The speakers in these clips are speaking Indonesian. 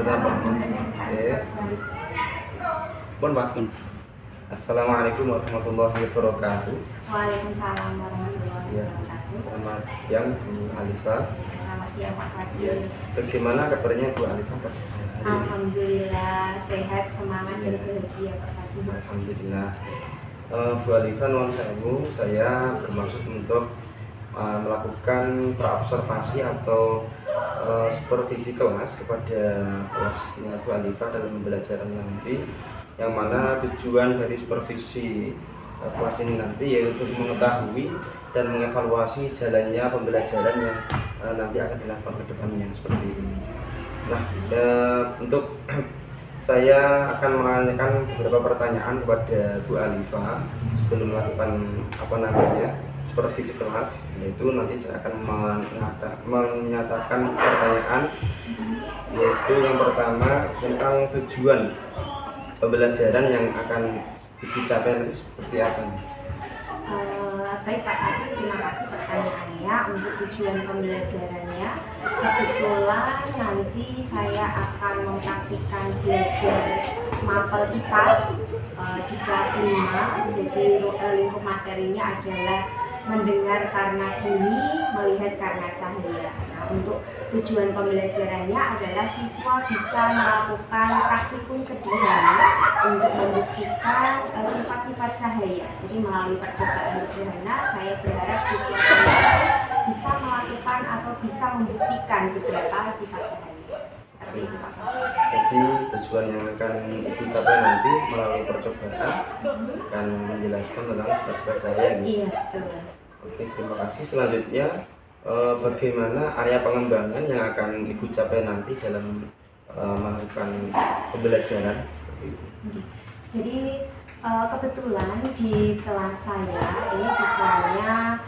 Pun Pak. Assalamualaikum warahmatullahi wabarakatuh. Waalaikumsalam warahmatullahi Ya, wabarakatuh. selamat siang Bu Alifah. Selamat siang Pak Fadil. Ya, bagaimana kabarnya Bu Alifah pada hari ini? Alhamdulillah sehat, semangat dan Ya. bahagia Pak Fadil. Alhamdulillah. Bu Alifah, nuwun sewu, saya bermaksud untuk melakukan praobservasi atau supervisi kelas kepada kelasnya Bu Alifah dalam pembelajaran nanti, yang mana tujuan dari supervisi kelas ini nanti yaitu mengetahui dan mengevaluasi jalannya pembelajaran yang nanti akan dilakukan ke depannya seperti ini. Nah, untuk saya akan menanyakan beberapa pertanyaan kepada Bu Alifah sebelum melakukan supervisi kelas, yaitu nanti saya akan menyatakan pertanyaan, yaitu yang pertama tentang tujuan pembelajaran yang akan Ibu capai nanti seperti apa? Baik Pak Fadil, terima kasih pertanyaannya. Untuk tujuan pembelajarannya, kebetulan nanti saya akan mempraktikkan belajar mapel IPAS di kelas 5. Jadi lingkup materinya adalah mendengar karena bunyi, melihat karena cahaya. Nah, untuk tujuan pembelajarannya adalah siswa bisa melakukan praktikum sederhana untuk membuktikan sifat-sifat cahaya. Jadi melalui percobaan sederhana, saya berharap siswa bisa melakukan atau bisa membuktikan beberapa sifat cahaya. Seperti itu Pak. Jadi tujuan yang akan Ibu capai nanti melalui percobaan akan menjelaskan tentang sifat-sifat cahaya. Iya, betul. Oke, terima kasih. Selanjutnya, bagaimana area pengembangan yang akan Ibu capai nanti dalam melakukan pembelajaran seperti itu? Jadi kebetulan di kelas saya ini siswanya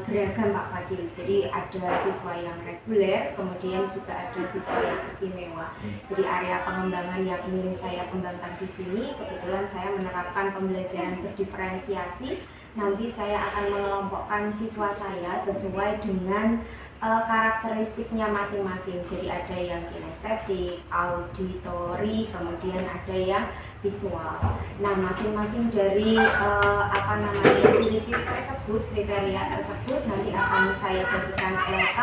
beragam Pak Fadil. Jadi ada siswa yang reguler, kemudian juga ada siswa yang istimewa. Jadi area pengembangan yang ingin saya kembangkan di sini, kebetulan saya menerapkan pembelajaran berdiferensiasi. Nanti saya akan mengelompokkan siswa saya sesuai dengan karakteristiknya masing-masing. Jadi ada yang kinestetik, auditori, kemudian ada yang visual. Nah, masing-masing dari ciri-ciri tersebut, kriteria tersebut nanti akan saya berikan LK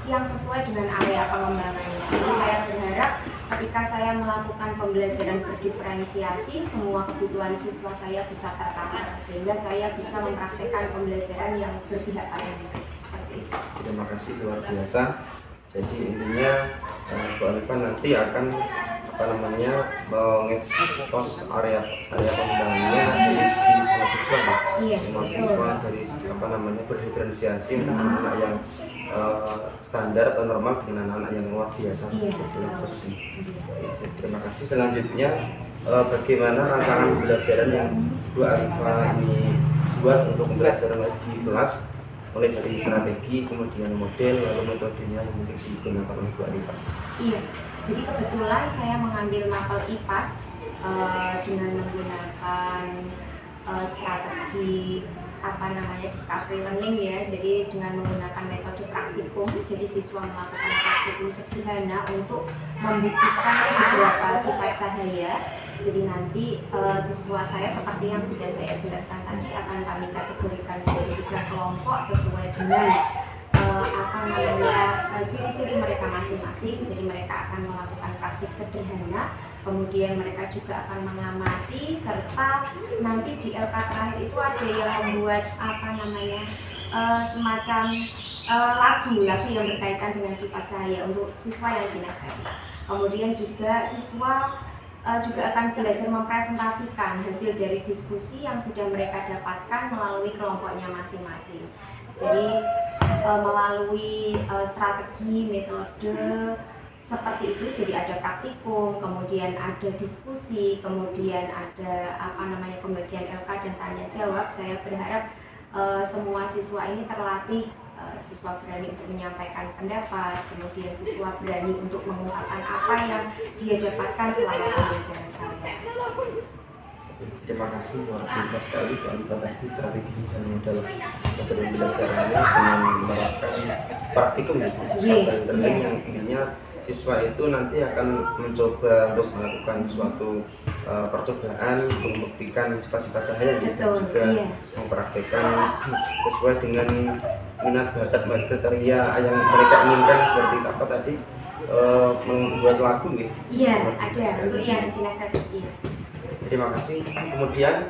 yang sesuai dengan area pengembangannya. Jadi saya berharap ketika saya melakukan pembelajaran berdiferensiasi, semua kebutuhan siswa saya bisa tercover sehingga saya bisa mempraktikkan pembelajaran yang berpihak pada murid. Seperti itu. Terima kasih, luar biasa. Jadi intinya Bu Alifah nanti akan mengekspos area pengembangannya dari segi semua siswa, Pak. Iya, Semua betul. siswa dari berdiferensiasi untuk anak-anak yang standar atau normal dengan anak-anak yang luar biasa. Iya, Dalam betul. proses ini. Oke, terima kasih. Selanjutnya, bagaimana rancangan pembelajaran yang Bu Alifah ini buat untuk pembelajaran di kelas, mulai dari strategi, kemudian model, lalu metodenya yang mungkin digunakan oleh Bu Alifah? Iya, jadi kebetulan saya mengambil mapel IPAS dengan menggunakan strategi discovery learning ya. Jadi dengan menggunakan metode praktikum, jadi siswa melakukan praktikum sederhana untuk membuktikan beberapa sifat cahaya. Jadi nanti siswa saya seperti yang sudah saya jelaskan tadi akan kami kategorikan menjadi 3 kelompok sesuai dengan ciri-ciri mereka masing-masing. Jadi mereka akan melakukan praktik sederhana, kemudian mereka juga akan mengamati, serta nanti di LK terakhir itu ada yang membuat semacam lagu yang berkaitan dengan sifat cahaya untuk siswa yang kinestetik. Kemudian juga siswa juga akan belajar mempresentasikan hasil dari diskusi yang sudah mereka dapatkan melalui kelompoknya masing-masing. Jadi melalui strategi, metode seperti itu. Jadi ada praktikum, kemudian ada diskusi, kemudian ada pembagian LK dan tanya jawab. Saya berharap semua siswa ini terlatih, siswa berani untuk menyampaikan pendapat, kemudian siswa berani untuk mengungkapkan apa yang dia dapatkan selama pembelajaran saya. Terima kasih, luar biasa sekali Bu Alifah tadi strategi dan model metode pembelajarannya dengan menerapkan praktikum discovery learning yang intinya siswa itu nanti akan mencoba untuk melakukan suatu percobaan untuk membuktikan sifat-sifat cahaya dan juga mempraktekkan sesuai dengan minat bakat kriteria yang mereka inginkan, seperti apa tadi, membuat lagu nih. Iya, ada untuk yang kinestetik. Iya. Terima kasih. Kemudian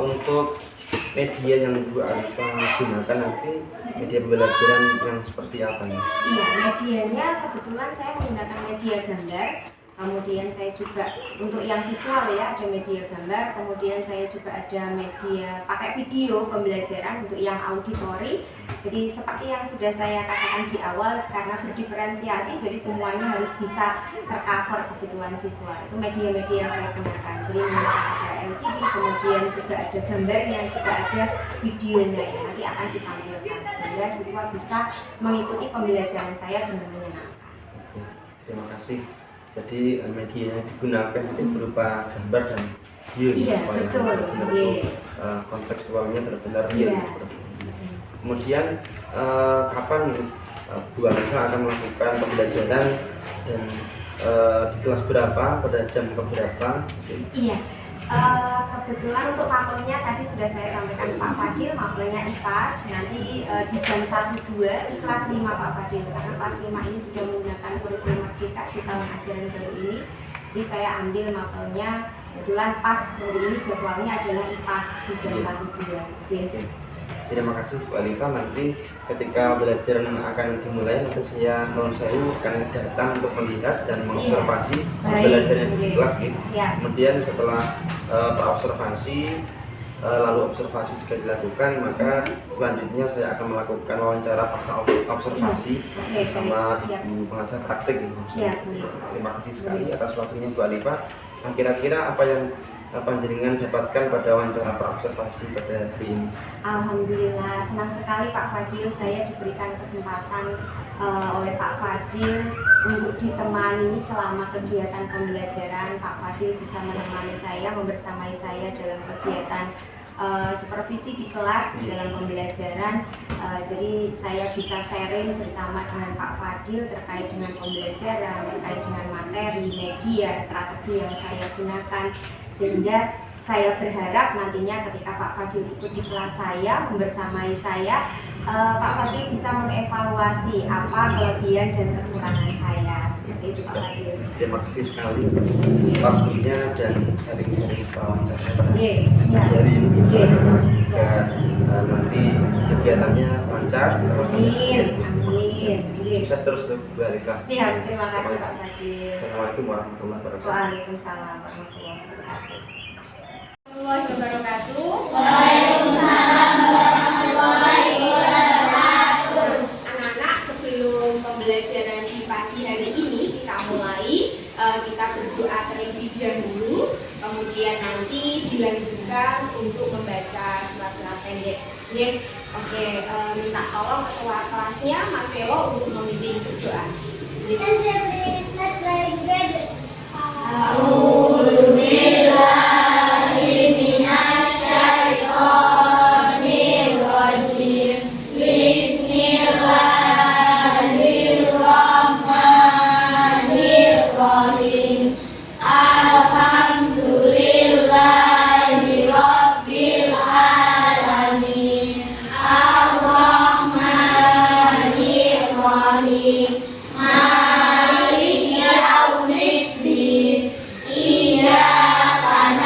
untuk media yang Bu Alifa gunakan nanti, media pembelajaran yang seperti apa nih? Iya, medianya kebetulan saya menggunakan media gambar. Kemudian saya juga untuk yang visual ya, ada media gambar. Kemudian saya juga ada media pakai video pembelajaran untuk yang auditori. Jadi seperti yang sudah saya katakan di awal, karena berdiferensiasi, jadi semuanya harus bisa tercover kebutuhan siswa. Itu media-media yang saya gunakan. Jadi ada LCD, kemudian juga ada gambarnya, juga ada videonya yang nanti akan ditampilkan, sehingga siswa bisa mengikuti pembelajaran saya dengan menyenangkan. Oke, terima kasih. Jadi media yang digunakan itu berupa gambar dan video, supaya benar-benar kontekstualnya benar-benar real. Kemudian kapan nih Bu Alifa akan melakukan pembelajaran dan di kelas berapa, pada jam berapa? Iya. Kebetulan untuk mapelnya tadi sudah saya sampaikan Pak Fadil, mapelnya IPAS nanti di jam 1-2 di kelas 5 Pak Fadil, karena kelas 5 ini sudah menggunakan kurikulum merdeka di tahun ajaran baru ini. Jadi saya ambil mapelnya, kebetulan pas hari ini jadwalnya adalah IPAS di jam 1-2. Terima kasih Bu Alifa. Nanti ketika pembelajaran akan dimulai, nanti saya akan datang untuk melihat dan mengobservasi pembelajaran di kelas gitu. Kemudian setelah observasi, lalu observasi juga dilakukan, maka selanjutnya saya akan melakukan wawancara pasca observasi bersama Ibu pengajar praktik gitu. Terima kasih sekali atas waktunya Bu Alifa. Kira-kira apa yang panjenengan dapatkan pada wawancara praobservasi pada hari ini? Alhamdulillah, senang sekali Pak Fadil, saya diberikan kesempatan oleh Pak Fadil untuk ditemani selama kegiatan pembelajaran. Pak Fadil bisa menemani saya, membersamai saya dalam kegiatan supervisi di kelas di dalam pembelajaran. Jadi saya bisa sharing bersama dengan Pak Fadil terkait dengan pembelajaran, terkait dengan materi, media, strategi yang saya gunakan, sehingga saya berharap nantinya ketika Pak Fadil ikut di kelas saya, membersamai saya, Pak Fadil bisa mengevaluasi apa kelebihan dan kekurangan saya. Seperti itu Pak Fadil. Terima kasih sekali atas waktunya dan sharing-sharing wawancara pada hari ini. Semoga nanti kegiatannya lancar. Amin. Sukses terus Bu Alifa. Siap, terima kasih Pak Fadil. Assalamualaikum warahmatullahi wabarakatuh. Waalaikumsalam warahmatullahi wabarakatuh. Waalaikumsalam warahmatullahi wabarakatuh. Anak-anak, sebelum pembelajaran di pagi hari ini kita mulai, kita berdoa terlebih dahulu, kemudian nanti dilanjutkan untuk membaca surat-surat pendek. Oke, minta tolong ketua kelasnya Mas Ewo untuk memimpin berdoa. Maliki yaumiddin, iyyaka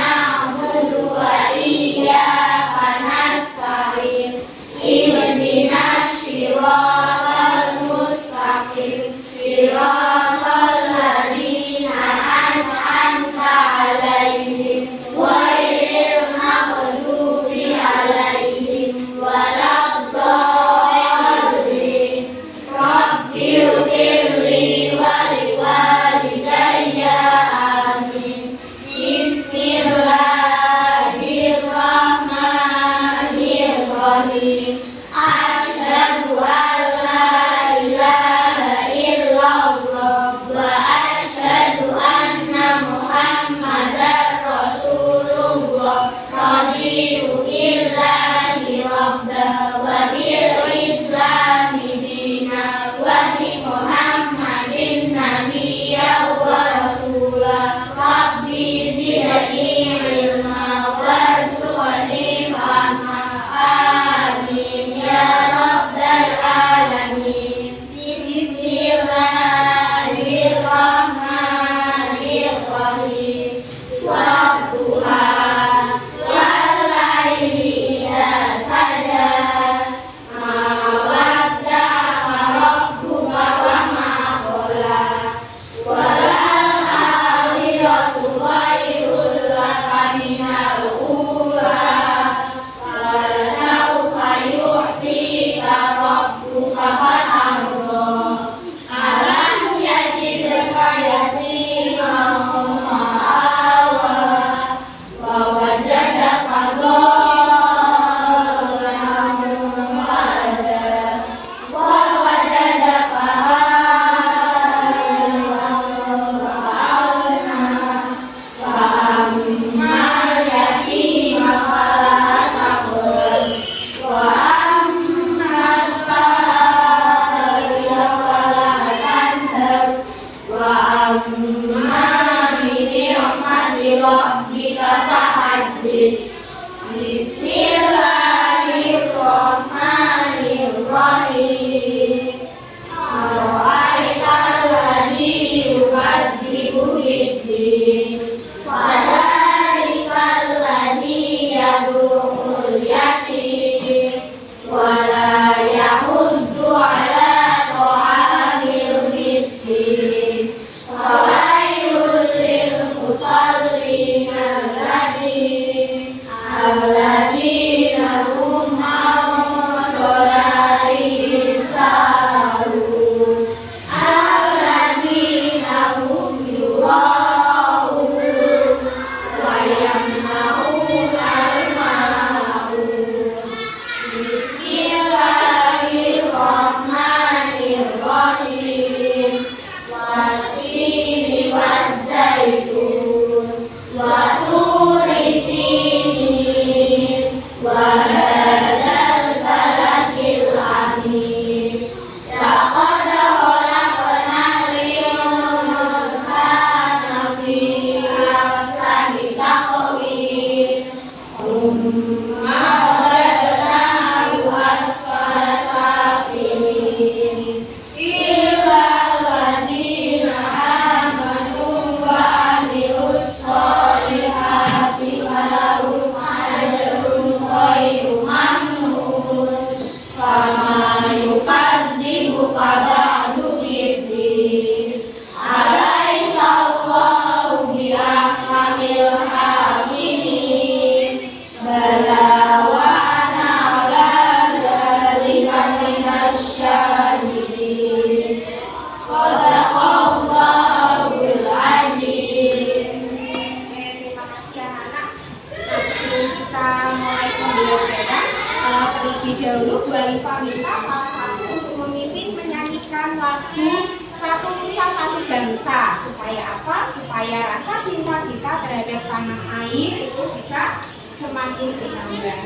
desa. Supaya apa? Supaya rasa cinta kita terhadap tanah air itu bisa semakin bertambah.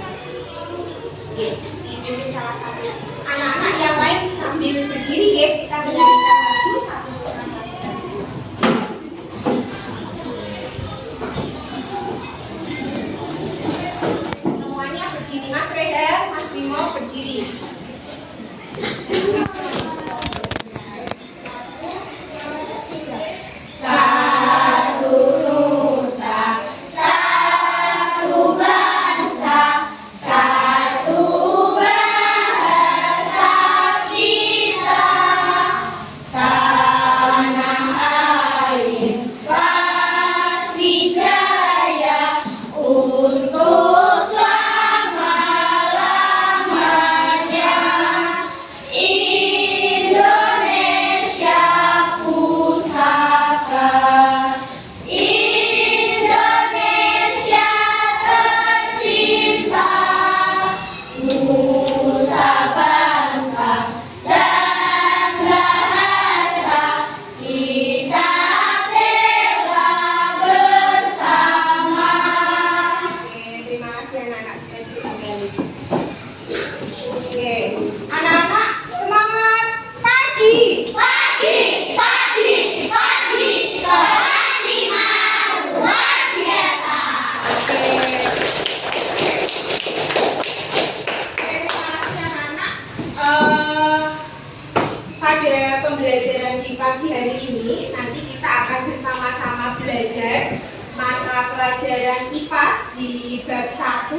Oke, ini salah satu. Anak-anak yang lain sambil berdiri ya, kita menyanyikan lagu satu persatu. Semuanya berdiri, Mas Reda, Mas Bimo berdiri. Satu nusa, satu bangsa, satu bahasa kita. Tanah air pasti jaya untuk selama-lamanya. Indonesia pusaka, Indonesia tercinta, nusa bangsa dan bahasa kita bela bersama. Oke, terima kasih anak-anak, bisa duduk kembali. Oke, anak-anak semangat pagi. Pagi, pagi, pagi, kelas 5 luar biasa. Oke. Terima kasih anak-anak. Pada pembelajaran di pagi hari ini nanti kita akan bersama-sama belajar mata pelajaran IPAS di bab 1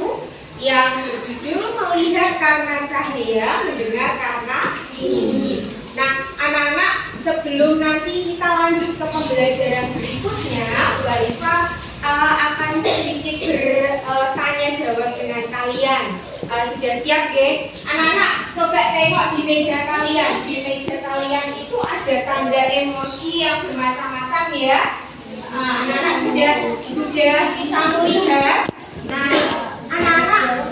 yang berjudul melihat karena cahaya, mendengar karena bunyi. Nah, anak-anak, sebelum nanti kita lanjut ke pembelajaran berikutnya, Bu Alifa akan sedikit bertanya jawab dengan kalian. Sudah siap, geng? Anak-anak, coba tengok di meja kalian. Di meja kalian itu ada tanda emoji yang bermacam-macam ya. Anak-anak sudah bisa melihat. Nah, anak-anak,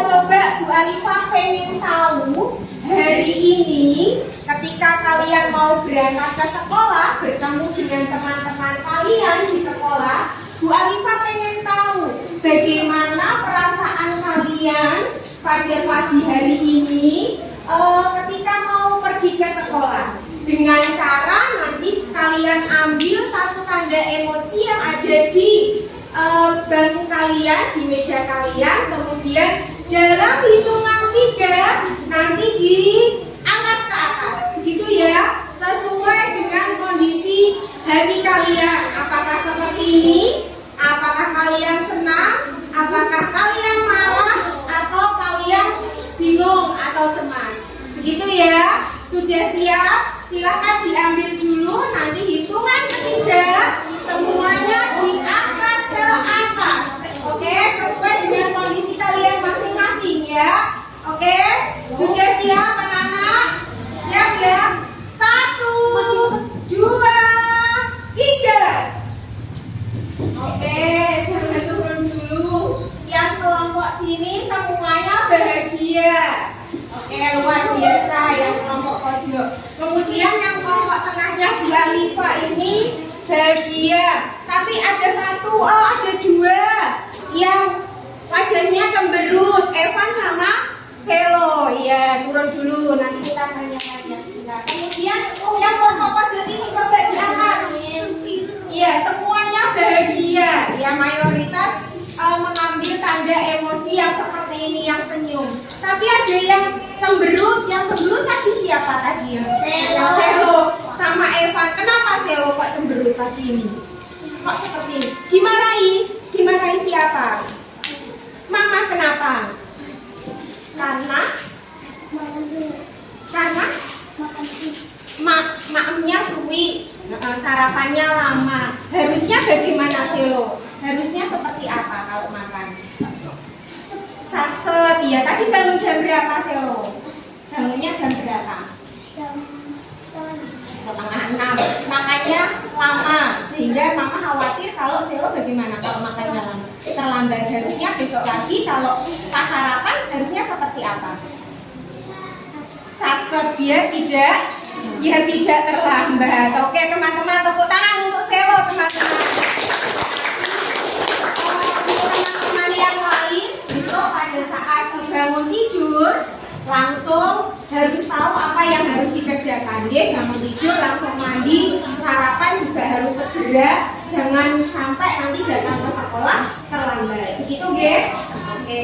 coba Bu Alifa pengen tahu hari ini ketika kalian mau berangkat ke sekolah bertemu dengan teman-teman kalian di sekolah, Bu Alifa pengen tahu bagaimana perasaan kalian pada pagi hari ini ketika mau pergi ke sekolah. Dengan cara nanti kalian ambil satu tanda emoji yang ada di bangku kalian, di meja kalian, kemudian dalam hitungan 3 nanti diangkat ke atas, begitu ya, sesuai dengan kondisi hati kalian. Apakah seperti ini? Apakah kalian senang? Apakah kalian marah? Atau kalian bingung atau cemas? Begitu ya. Sudah siap? Silakan diambil dulu. Nanti hitungan 3 semuanya diangkat ke atas. Oke, sesuai dengan kondisi kalian masing-masing ya. Oke, sudah siap anak-anak? Siap ya? 1, 2, 3. Oke, jangan turun dulu. Yang kelompok sini semuanya bahagia. Oke, luar biasa yang kelompok pojok. Kemudian yang kelompok tengahnya Bu Alifa ini bahagia. Tapi ada 2 yang wajahnya cemberut. Evan sama Selo. Ya, turun dulu. Nanti kita tanya-tanya sebentar. Kemudian yang kelompok pojok ini coba diangkat. Ya, semuanya bahagia. Ya, mayoritas mengambil tanda emoji yang seperti ini, yang senyum. Tapi ada yang cemberut. Yang cemberut tadi siapa tadi ya? Selo sama Evan. Kenapa Selo kok cemberut tadi ini? Kok seperti ini? Dimarahi? Dimarahi siapa? Mama kenapa? Karena maemnya suwi, sarapannya lama. Harusnya bagaimana Selo? Harusnya seperti apa kalau makan? Satset, ya. Tadi bangun jam berapa Selo? Bangunnya jam berapa? Jam 5:30. Makannya lama, sehingga mama khawatir kalau Selo bagaimana kalau makannya lama. Terlambat. Harusnya besok lagi kalau pas sarapan harusnya seperti apa? Satset, biar tidak Ya tidak terlambat. Oke teman-teman, tepuk tangan untuk Selo teman-teman. Untuk teman-teman yang lain, besok pada saat bangun tidur langsung harus tahu apa yang harus dikerjakan. Dia bangun tidur langsung mandi, sarapan juga harus segera. Jangan sampai nanti datang ke sekolah terlambat. Begitu, Ge? Oke.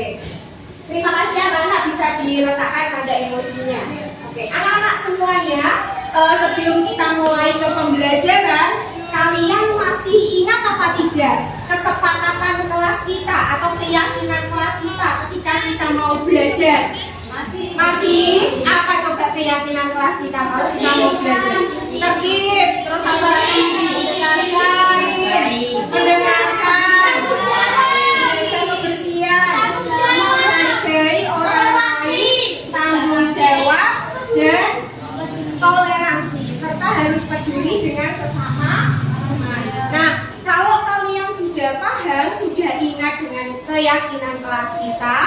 Terima kasih anak-anak, bisa diletakkan tanda emosinya. Oke, anak-anak semuanya, sebelum kita mulai ke pembelajaran, kalian masih ingat apa tidak kesepakatan kelas kita atau keyakinan kelas kita ketika kita mau belajar? Masih. Apa coba keyakinan kelas kita kalau kita mau belajar? Tertib, terus apa lagi? Lain, mendengarkan, menjaga kebersihan, menghargai orang lain, tanggung jawab, dan toleransi, serta harus peduli dengan sesama teman. Nah, kalau kalian sudah paham, sudah ingat dengan keyakinan kelas kita,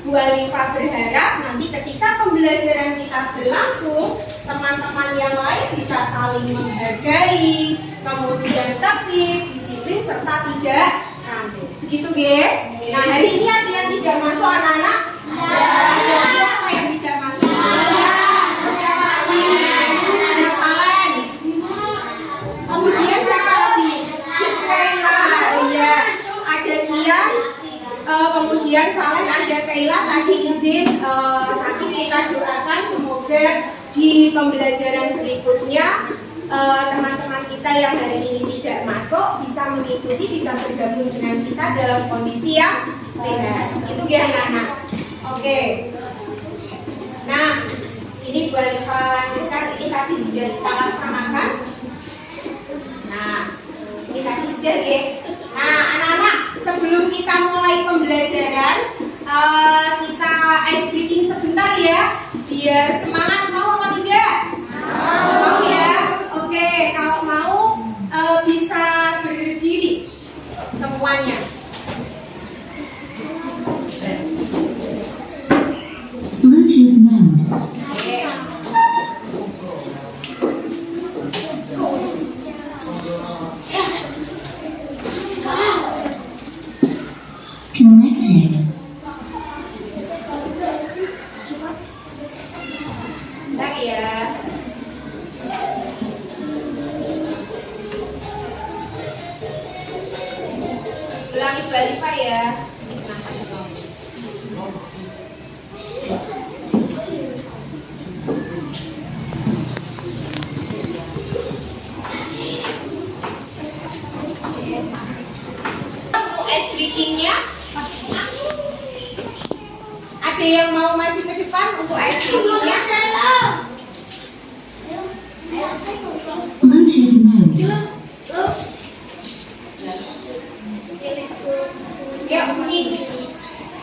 Bu Alifa berharap nanti ketika pembelajaran kita berlangsung, teman-teman yang lain bisa saling menghargai, kemudian tertib, disiplin, serta tidak rame. Begitu, Ge? Nah, hari ini ada yang tidak masuk anak-anak? Ada siapa yang tidak masuk? Terus siapa lagi? Ada Valen. Kemudian siapa lagi? Kaila. Iya. Ada Tian. Kemudian Valen, ada Kaila. Tadi izin sakit, kita doakan semoga di pembelajaran berikutnya teman-teman kita yang hari ini tidak masuk bisa mengikuti, bisa bergabung dengan kita dalam kondisi yang sehat. Itu ya anak-anak. Oke. Nah, ini Bu Alifa lanjutkan. Ini tadi sudah kita laksanakan. Nah, ini tadi sudah ya. Nah, anak-anak, sebelum kita mulai pembelajaran, kita ice breaking sebentar ya, biar semangat. Mau apa tidak? Mau ya. Oke, kalau mau bisa berdiri semuanya. Bluetooth mode. Oke. Connected. Bentar ya. Ulangi Bu Alifa ya. Ice breaking-nya. Ada yang mau maju ke depan untuk ice breaking-nya? Bluetooth mode. Yuk sini,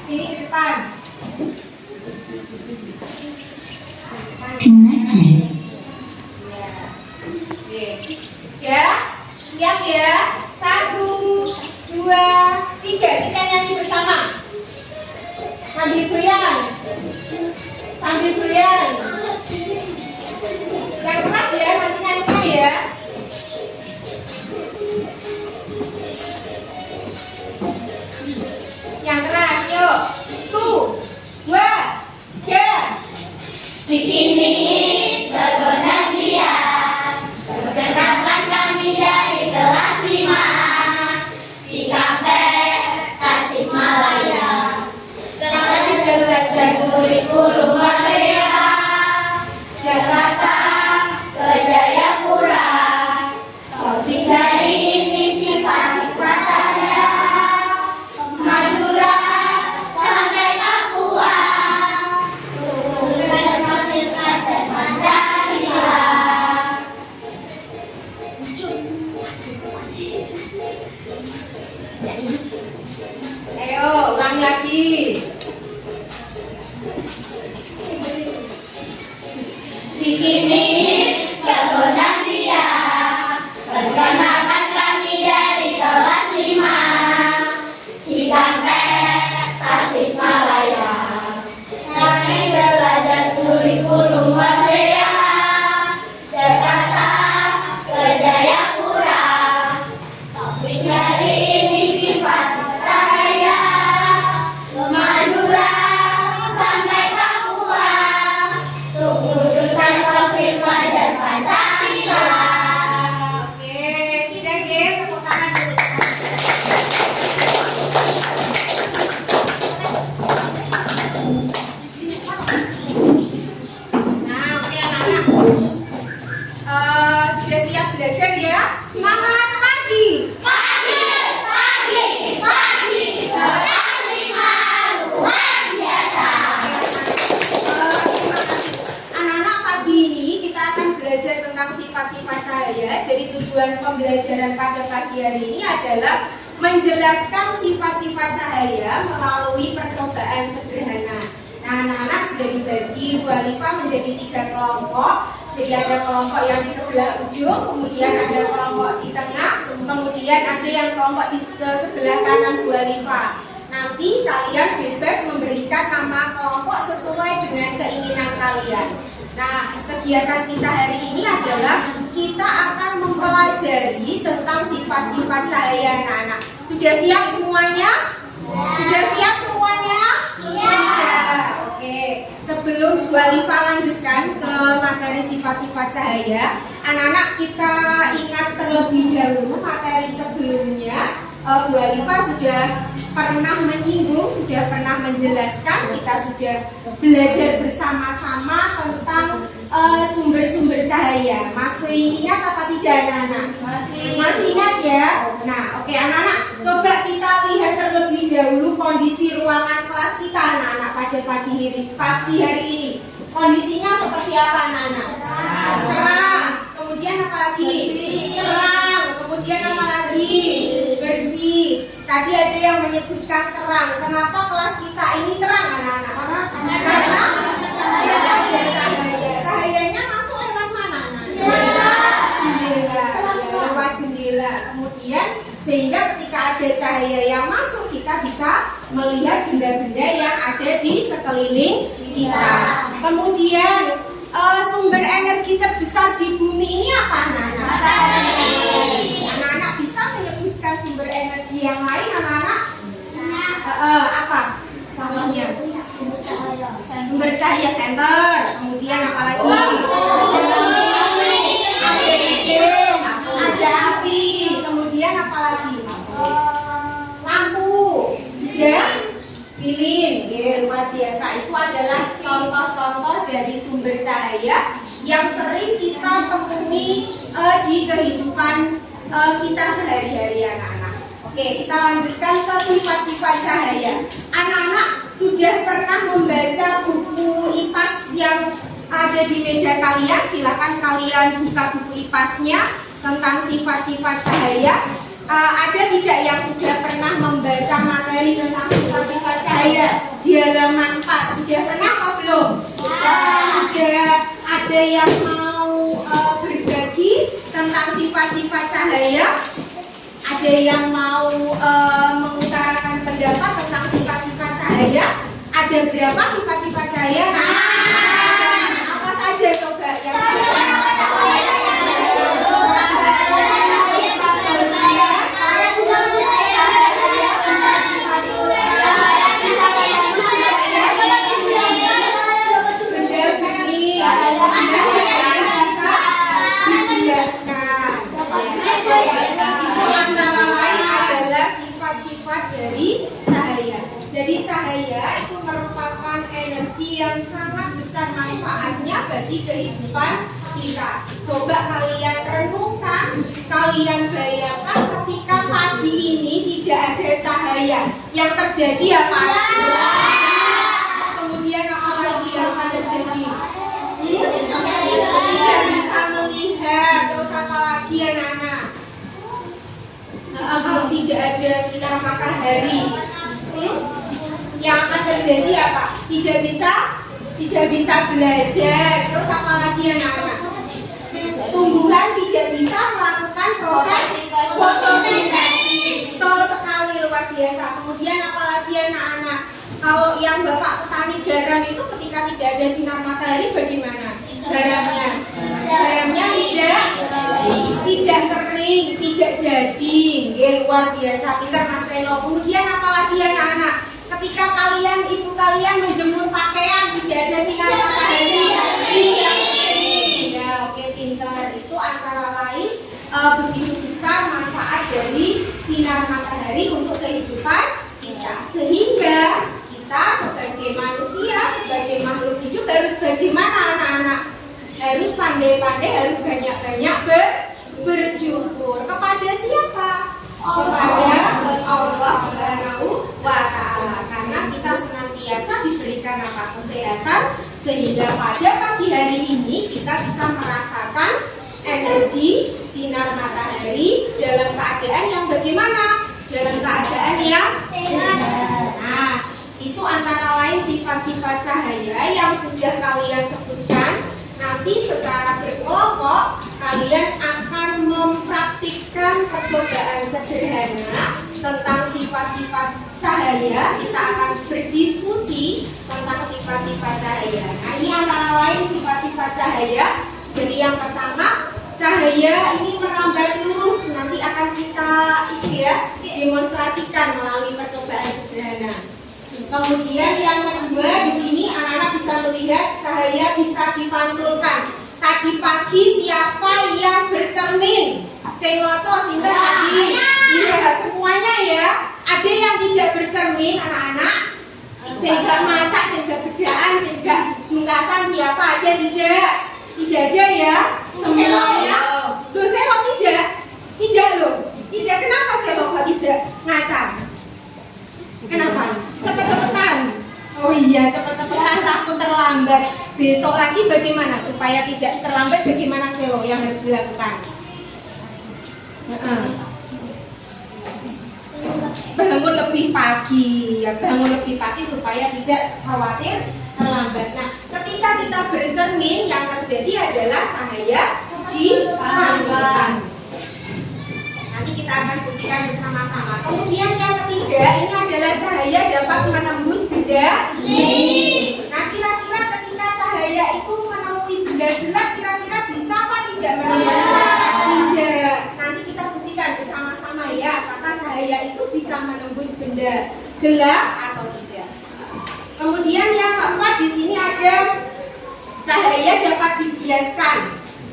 sini ke depan. Connected. Ya, siap ya. 1, 2, 3. Kita nyanyi bersama. Sambil goyang, sambil goyang. Yang keras ya, nanti nyanyinya ya. Yang keras, yuk. 1, 2, 3. Cikini bergoda dia, perkenalkan kami dari kelas 5 Cikampek, Tasikmalaya. Kami belajar kurikulum Merdeka, Jakarta ke Jayapura. Topik dari ini sifat-sifat saya, Madura sampai Papua. Ayo, ulang lagi. Cikini bergoda dia, perkenalkan kami dari kelas 5 Cikampek, Tasikmalaya. Kami belajar kurikulum Merdeka, sifat-sifat cahaya. Jadi tujuan pembelajaran pada pagi hari ini adalah menjelaskan sifat-sifat cahaya melalui percobaan sederhana. Nah, anak-anak sudah dibagi Bu Alifah menjadi 3 kelompok. Jadi ada kelompok yang di sebelah ujung, kemudian ada kelompok di tengah, kemudian ada yang kelompok di sebelah kanan Bu Alifah. Nanti kalian bebas memberikan nama kelompok sesuai dengan keinginan kalian. Nah, kegiatan kita hari ini adalah kita akan mempelajari tentang sifat-sifat cahaya anak-anak. Sudah siap semuanya? Sudah siap semuanya? Sudah. Oke. Sebelum Bu Alifah lanjutkan ke materi sifat-sifat cahaya, anak-anak kita ingat terlebih dahulu materi sebelumnya. Bu Alifah sudah pernah menyinggung, sudah pernah menjelaskan, kita sudah belajar bersama-sama tentang sumber-sumber cahaya. Masih ingat apa tidak anak-anak? Masih ingat ya? Nah, oke anak-anak, coba kita lihat terlebih dahulu kondisi ruangan kelas kita anak-anak pada pagi hari ini. Kondisinya seperti apa anak-anak? Cerah. Kemudian apa lagi? Terang. Kemudian apa lagi? Bersih. Tadi ada yang menyebutkan terang. Kenapa kelas kita ini terang anak-anak? Karena ada cahaya. Cahayanya masuk lewat mana anak-anak? Jendela. Lewat jendela. Kemudian sehingga ketika ada cahaya yang masuk kita bisa melihat benda-benda yang ada di sekeliling kita. Kemudian sumber energi terbesar di bumi ini apa anak-anak? Anak-anak bisa menyebutkan sumber energi yang lain anak-anak? Apa? Contohnya? Sumber cahaya center. Kemudian apa lagi? Ada api. Kemudian apa lagi? Lampu. Juga lilin. Luar biasa. Itu adalah contoh-contoh dari sumber cahaya yang sering kita temui di kehidupan kita sehari-hari anak-anak. Oke, kita lanjutkan ke sifat-sifat cahaya. Anak-anak sudah pernah membaca buku IPAS yang ada di meja kalian? Silakan kalian buka buku IPAS-nya tentang sifat-sifat cahaya. Ada tidak yang sudah pernah membaca materi tentang sifat-sifat cahaya di halaman 4? Sudah pernah atau belum? Ada yang mau berbagi tentang sifat-sifat cahaya? Ada yang mau mengutarakan pendapat tentang sifat-sifat cahaya? Ada berapa sifat-sifat cahaya? Apa saja coba yang yang sangat besar manfaatnya bagi kehidupan kita. Coba kalian renungkan, kalian bayangkan ketika pagi ini tidak ada cahaya, yang terjadi apa? Kemudian apa lagi yang akan terjadi? Tidak bisa melihat. Terus apa lagi anak-anak? Kalau tidak ada sinar matahari, yang akan terjadi apa? Tidak bisa belajar. Terus apa lagi anak-anak? Tumbuhan tidak bisa melakukan proses fotosintesis. Betul sekali, luar biasa. Kemudian apa lagi anak-anak? Kalau yang Bapak petani garam itu ketika tidak ada sinar matahari bagaimana? Garamnya tidak kering, tidak jadi. Luar biasa, pintar Mas Reno. Kemudian apa lagi anak-anak? Ketika ibu kalian menjemur pakaian tidak ada sinar matahari, tidak kering. Ya, oke, pintar. Itu antara lain begitu besar manfaat dari sinar matahari untuk kehidupan kita. Sehingga kita sebagai manusia, sebagai makhluk hidup harus bagaimana anak-anak? Harus pandai-pandai, harus banyak-banyak bersyukur. Kepada siapa? Kepada Allah Subhanahu wa Ta'ala. Karena kita senantiasa diberikan kesehatan, sehingga pada pagi hari ini kita bisa merasakan energi energi sinar matahari dalam keadaan yang bagaimana? Dalam keadaan yang sehat. Nah, itu antara lain sifat-sifat cahaya yang sudah kalian sebutkan. Nanti secara berkelompok kalian akan mempraktikkan percobaan sederhana tentang sifat-sifat cahaya. Kita akan berdiskusi tentang sifat-sifat cahaya. Nah, ini antara lain sifat-sifat cahaya. Jadi yang pertama, cahaya ini merambat lurus. Nanti akan kita demonstrasikan melalui percobaan sederhana. Kemudian yang kedua, di sini anak-anak bisa melihat cahaya bisa dipantulkan. Tadi pagi siapa yang bercermin? Sengoco, sinten tadi? Iya, semuanya ya. Ada yang tidak bercermin, anak-anak. Sehingga macak, sehingga bedaan, sehingga jungkasan, siapa aja tidak? Tidak aja ya. Semuanya. Loh, Selo tidak? Tidak loh. Tidak, kenapa Selo kok tidak ngaca? Kenapa? Cepet-cepetan. Oh iya, cepet-cepetan takut terlambat. Besok lagi bagaimana supaya tidak terlambat? Bagaimana Selo yang harus dilakukan? Bangun lebih pagi, ya bangun lebih pagi supaya tidak khawatir terlambat. Nah, ketika kita bercermin, yang terjadi adalah cahaya dipantulkan. Nanti kita akan buktikan bersama-sama. Kemudian yang ketiga, ini adalah cahaya dapat menembus benda. Nah, kira-kira ketika cahaya itu menemui benda gelap, kira-kira bisa apa tidak menembus? Tidak. Nanti kita buktikan bersama-sama ya, apakah cahaya itu bisa menembus benda gelap atau tidak. Kemudian yang keempat, di sini ada cahaya dapat dibiaskan.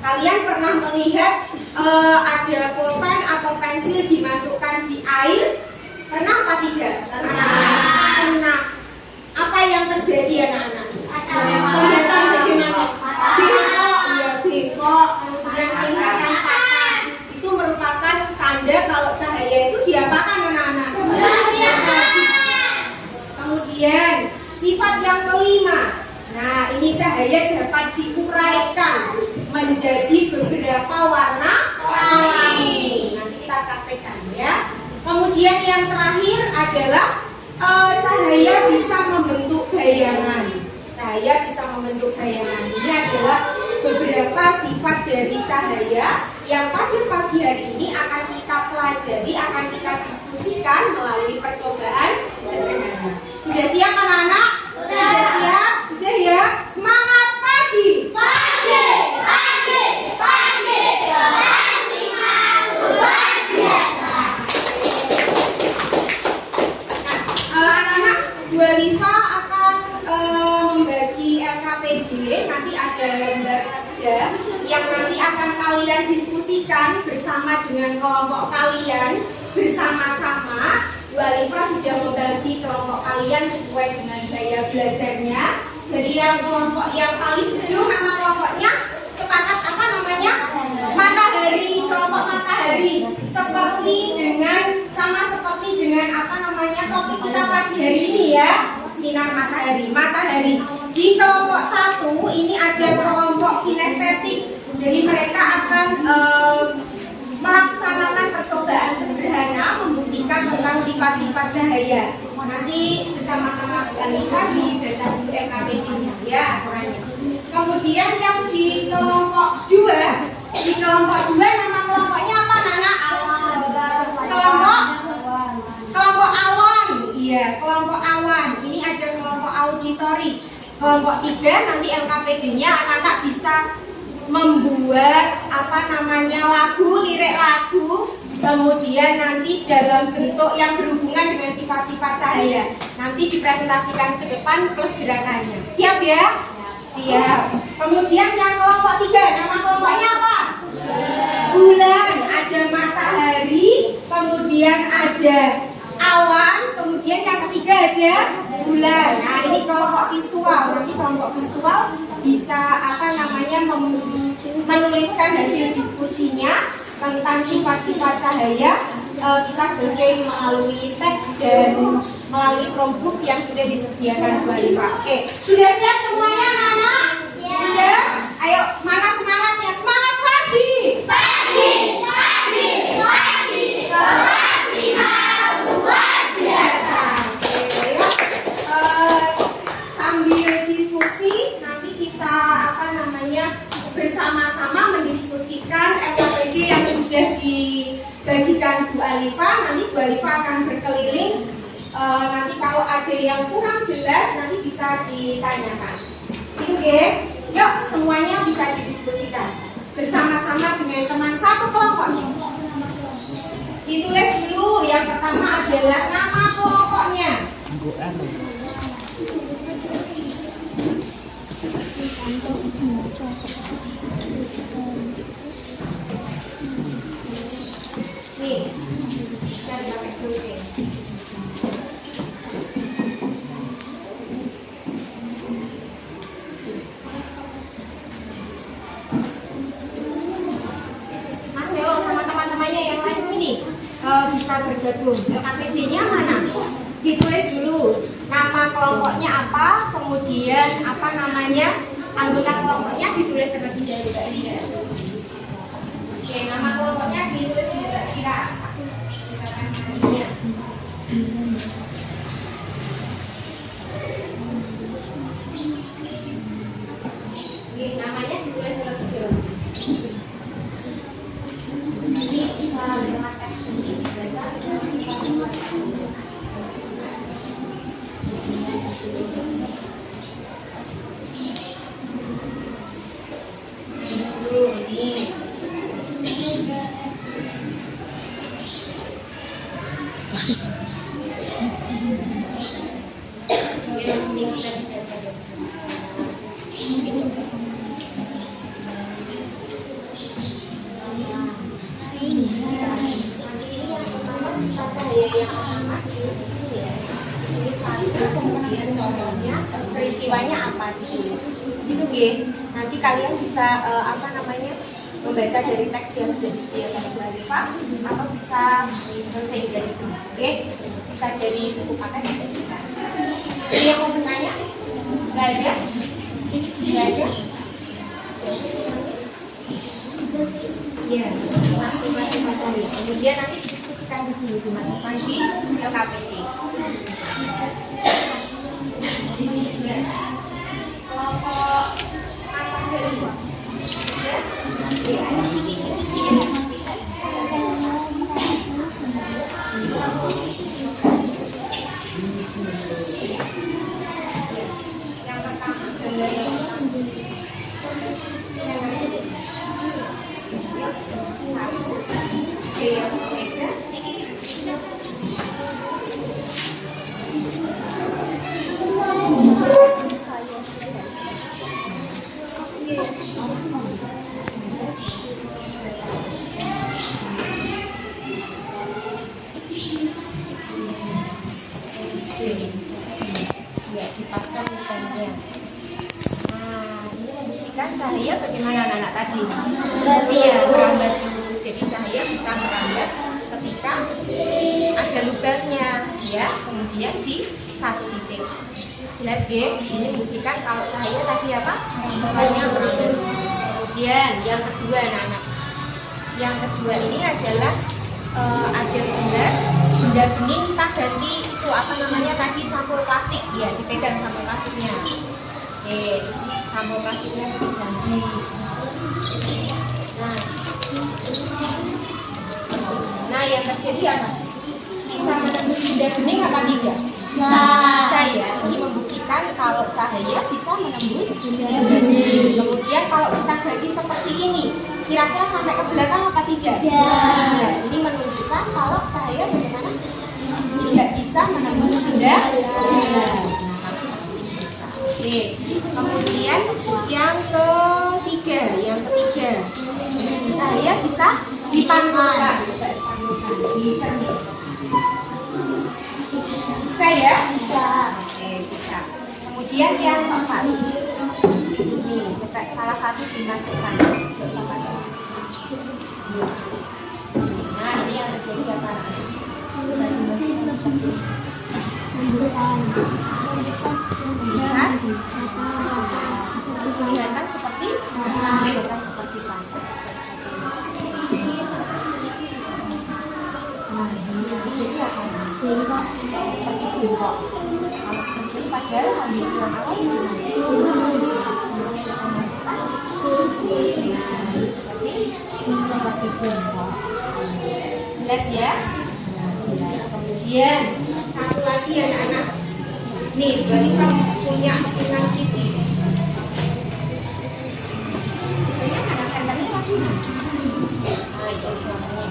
Kalian pernah melihat ada pulpen atau pensil dimasukkan di air? Pernah apa tidak? Pernah. Apa yang terjadi anak-anak? Kelihatan bagaimana? Bengkok, ya bengkok. Kemudian kelihatan patah. Itu merupakan tanda kalau cahaya itu diapakan anak-anak? Kemudian sifat yang kelima. Nah, ini cahaya dapat diuraikan menjadi beberapa warna pelangi. Nanti kita praktekkan ya. Kemudian yang terakhir adalah cahaya bisa membentuk bayangan. Cahaya bisa membentuk bayangan. Ini adalah beberapa sifat dari cahaya yang pada pagi hari ini akan kita pelajari, akan kita diskusikan melalui percobaan sederhana. Sudah siap anak-anak? Sudah siap? Sudah ya? Semangat pagi! Pagi, pagi, pagi, kelas 5 luar biasa. Anak-anak, Bu Alifa akan membagi LKPD. Nanti ada lembar kerja yang nanti akan kalian diskusikan bersama dengan kelompok kalian bersama-sama. Bu Alifa sudah membagi kelompok kalian sesuai dengan gaya belajarnya. Jadi yang kelompok yang paling ujung, nama kelompoknya sepakat apa namanya? Matahari, kelompok matahari. Seperti dengan apa namanya topik kita pagi hari ini ya, sinar matahari. Matahari. Di kelompok 1 ini ada kelompok kinestetik. Jadi mereka akan melaksanakan percobaan sederhana membuktikan tentang sifat-sifat cahaya. Nanti bersama-sama kita lihat di baca buku LKPD-nya ya aturannya. Kemudian yang di kelompok 2, nama kelompoknya apa Nana? Kelompok awan. Iya, kelompok awan. Ini ada kelompok auditori. Kelompok 3 nanti LKPD-nya anak-anak bisa membuat lagu, lirik lagu, kemudian nanti dalam bentuk yang berhubungan dengan sifat-sifat cahaya. Nanti dipresentasikan ke depan plus gerakannya. Siap ya? Siap. Kemudian yang kelompok 3, nama kelompoknya apa? Bulan. Ada matahari, kemudian ada awan, kemudian yang ketiga ada bulan. Nah, ini kelompok visual. Nanti kelompok visual bisa menuliskan hasil diskusinya tentang sifat-sifat cahaya. Kita bersaing melalui teks dan melalui Chromebook yang sudah disediakan Bu Alifa. Oke, sudah siap semuanya anak-anak? Sudah? Ayo, mana semangatnya? Semangat pagi! Alifa, nanti Bu Alifa akan berkeliling. Nanti kalau ada yang kurang jelas nanti bisa ditanyakan. Itu ya. Yuk semuanya bisa didiskusikan bersama-sama dengan teman satu kelompoknya. Ditulis dulu, yang pertama adalah nama kelompoknya. Nih, kita pakai gunting. Mas Helo sama teman-temannya yang lain sini bisa bergabung. KPD-nya mana? Ditulis dulu nama kelompoknya apa, kemudian apa namanya anggota kelompoknya ditulis terlebih dahulu. Oke, nama kelompoknya ditulis juga kira. Misalkan namanya. Oke, namanya ditulis terlebih dahulu. Ini salah lewat teks ini dibaca. Kemudian contohnya peristiwanya apa ditulis gitu ya. Nanti kalian bisa apa namanya membaca dari teks yang sudah disediakan Bu Alifa atau bisa selesai dari sini, oke? Bisa dari buku paket juga bisa. Jadi yang mau bertanya? Nggak ada? Nggak ada? Iya, masing-masing baca ya. Kemudian nanti didiskusikan di sini dimasukkan di LKPD. Kelompok apa dari yang pertama adalah ya, dipaskan bukannya. Nah, ini membuktikan cahaya bagaimana anak-anak tadi? Iya, merambat terus. Jadi cahaya bisa merambat ketika ada lubangnya, ya. Kemudian di satu titik. Jelas ya? Ini membuktikan kalau cahaya tadi apa? Hanya merambat terus. Kemudian yang kedua, anak-anak. Yang kedua ini adalah ada gelas, benda bening kita ganti itu apa namanya tadi sampul plastik ya, dipegang sampul plastiknya. Oke, sampul plastiknya diganti. Nah, yang terjadi apa? Bisa menembus benda bening apa tidak? Bisa ya. Ini membuktikan kalau cahaya bisa menembus benda bening. Kemudian kalau kita ganti seperti ini, kira-kira sampai ke belakang apa tidak? Tidak. Ini menunjukkan kalau cahaya bagaimana? Tidak bisa menembus benda bening. Oke. Kemudian yang ketiga, cahaya bisa dipantulkan. Bisa ya? Bisa. Oke, bisa. Kemudian yang keempat, ini coba salah satu dimasukkan. Nah, ini yang terjadi apa? Bisa kelihatan seperti pantai. Nah, ini yang terjadi apa? Seperti bengkok. Kalau seperti ini padahal kondisi yang awal seperti bengkok. Jelas ya? Kemudian satu lagi ya anak-anak. Nih, berarti kamu punya dengan sini. Kayaknya mana senternya lagi? Nah, itu suaranya.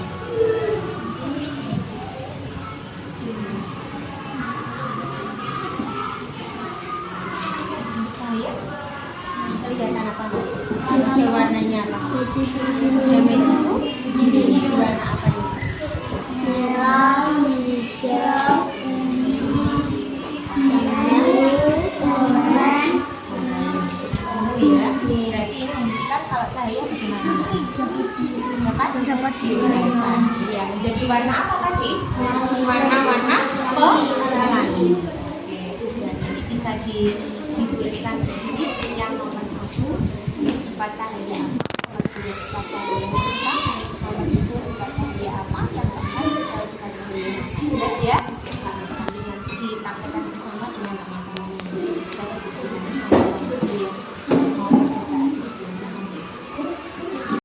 Cahaya? Kelihatan apa? Cahaya warnanya apa? Cahaya magic itu warna apa nih? Merah, hijau, Ya, berarti ini membuktikan kalau cahaya bagaimana? Dapat diuraikan. Ya, menjadi warna apa tadi? Warna-warna pelangi. Oke, sudah. Jadi bisa dituliskan di sini yang nomor 1 ini sifat cahaya apa? Kalau itu sifat cahaya apa? Kalau itu sifat cahaya apa? Yang